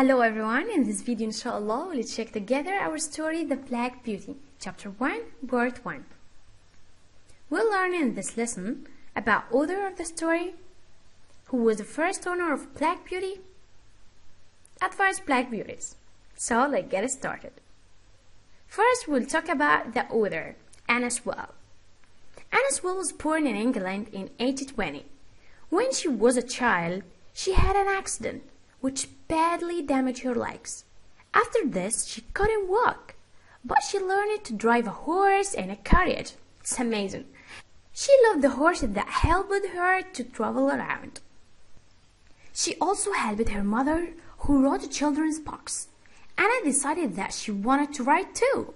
Hello everyone, in this video inshallah we'll check together our story The Black Beauty, Chapter 1, Part 1. We'll learn in this lesson about author of the story, who was the first owner of Black Beauty, advised Black Beauties. So let's get started. First we'll talk about the author, Anas Well. Anas Well was born in England in 1820. When she was a child, she had an accident which badly damaged her legs. After this, she couldn't walk, but she learned to drive a horse and a carriage. It's amazing. She loved the horses that helped her to travel around. She also helped her mother, who wrote children's books. Anna decided that she wanted to write too.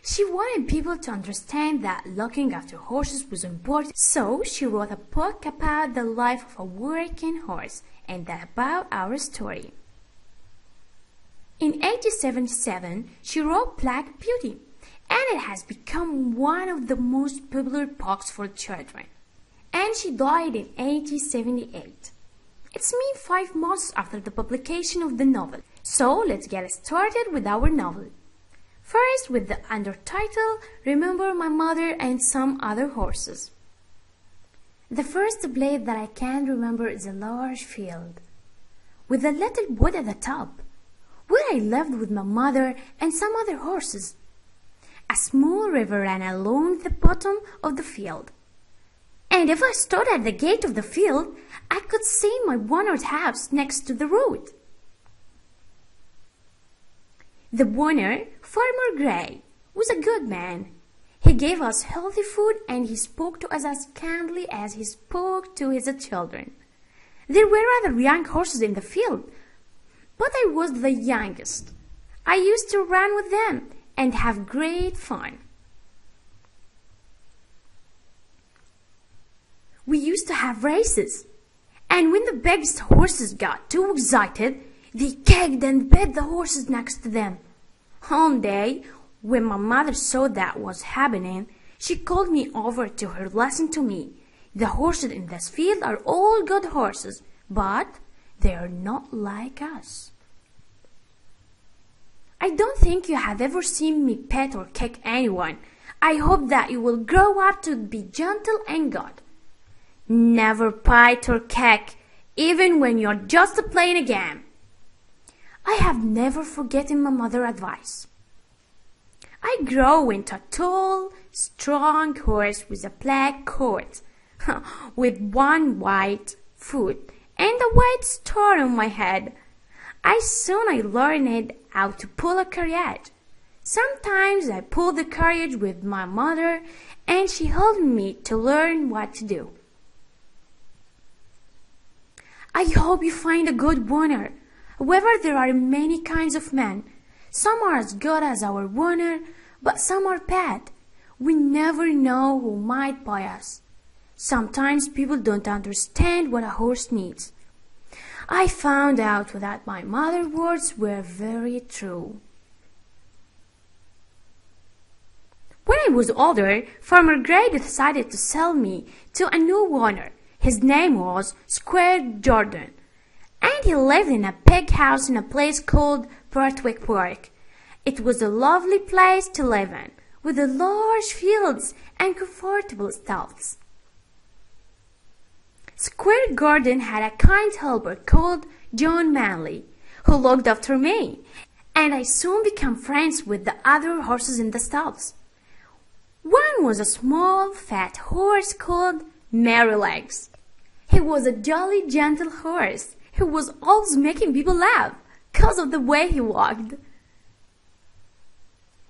She wanted people to understand that looking after horses was important, so she wrote a book about the life of a working horse and about our story. In 1877, she wrote Black Beauty, and it has become one of the most popular books for children. And she died in 1878. It's 5 months after the publication of the novel. So let's get started with our novel. First, with the undertitle, Remember My Mother and Some Other Horses. The first place that I can remember is a large field, with a little wood at the top, where I lived with my mother and some other horses. A small river ran along the bottom of the field, and if I stood at the gate of the field, I could see my owner's house next to the road. The owner, Farmer Gray, was a good man. He gave us healthy food and he spoke to us as kindly as he spoke to his children. There were other young horses in the field, but I was the youngest. I used to run with them and have great fun. We used to have races, and when the biggest horses got too excited, they kicked and bit the horses next to them. One day, when my mother saw that was happening, she called me over to her. Listen to me. The horses in this field are all good horses, but they are not like us. I don't think you have ever seen me pet or kick anyone. I hope that you will grow up to be gentle and good. Never bite or kick, even when you're just playing a game. I have never forgotten my mother's advice. I grew into a tall, strong horse with a black coat, with one white foot and a white star on my head. I learned how to pull a carriage. Sometimes I pulled the carriage with my mother, and she helped me to learn what to do. I hope you find a good owner. However, there are many kinds of men. Some are as good as our owner, but some are bad. We never know who might buy us. Sometimes people don't understand what a horse needs. I found out that my mother's words were very true. When I was older, Farmer Gray decided to sell me to a new owner. His name was Square Jordan, and he lived in a big house in a place called Birtwick Park. It was a lovely place to live in, with large fields and comfortable stalls. Square Garden had a kind helper called John Manley, who looked after me, and I soon became friends with the other horses in the stalls. One was a small, fat horse called Merrylegs. He was a jolly, gentle horse who was always making people laugh because of the way he walked.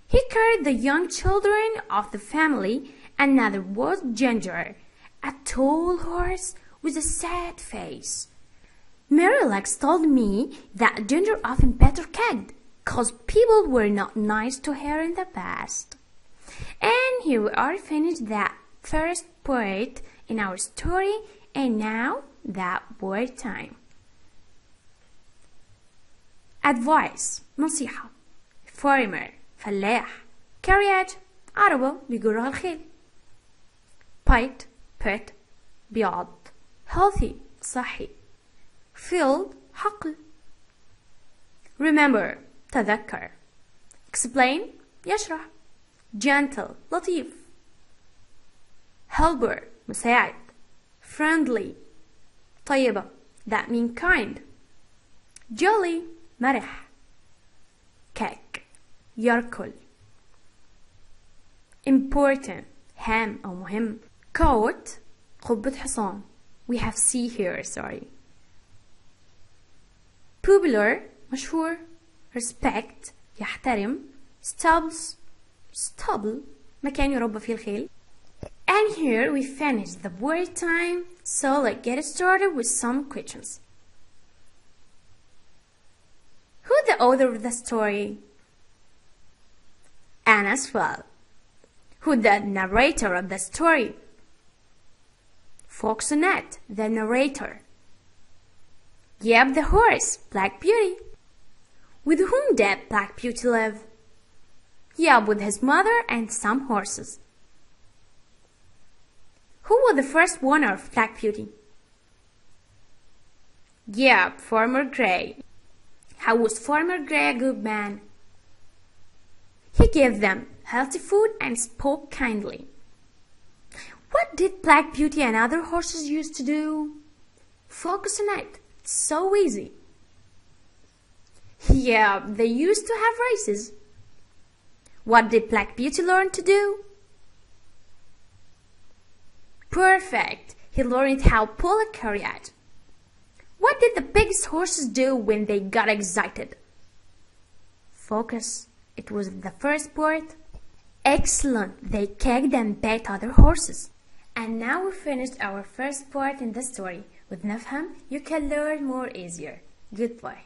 He carried the young children of the family. Another was Ginger, a tall horse with a sad face. Merrylegs told me that Ginger often pet or kicked because people were not nice to her in the past. And here we are, finished that first part in our story, and now that word time. Advice, نصيحة. Farmer, فلاح. Carriage, عربة بيجرها الخيل. Bite, pet, بيعض. Healthy, صحي. Field, حقل. remember تذكر. explain يشرح. gentle لطيف. helper مساعد. friendly طيبة that mean kind. jolly مرح. cake يركل. important هام أو مهم. coat قبة حصان. we have C here sorry. popular مشهور. respect يحترم. stable مكان يربى فيه الخيل. and here we finished the word time, so let's get started with some questions. Who the author of the story? Anas well. Who the narrator of the story? Foxonette, the narrator. Yep, the horse, Black Beauty. With whom did Black Beauty live? Yep, with his mother and some horses. Who was the first owner of Black Beauty? Yep, Farmer Gray. How was Farmer Gray a good man? He gave them healthy food and spoke kindly. What did Black Beauty and other horses used to do? Focus on it. It's so easy. Yeah, they used to have races. What did Black Beauty learn to do? Perfect. He learned how to pull a carriage. What did the biggest horses do when they got excited? Focus. It was the first part. Excellent. They kicked and bit other horses. And now we finished our first part in the story. With Nafham, you can learn more easier. Goodbye.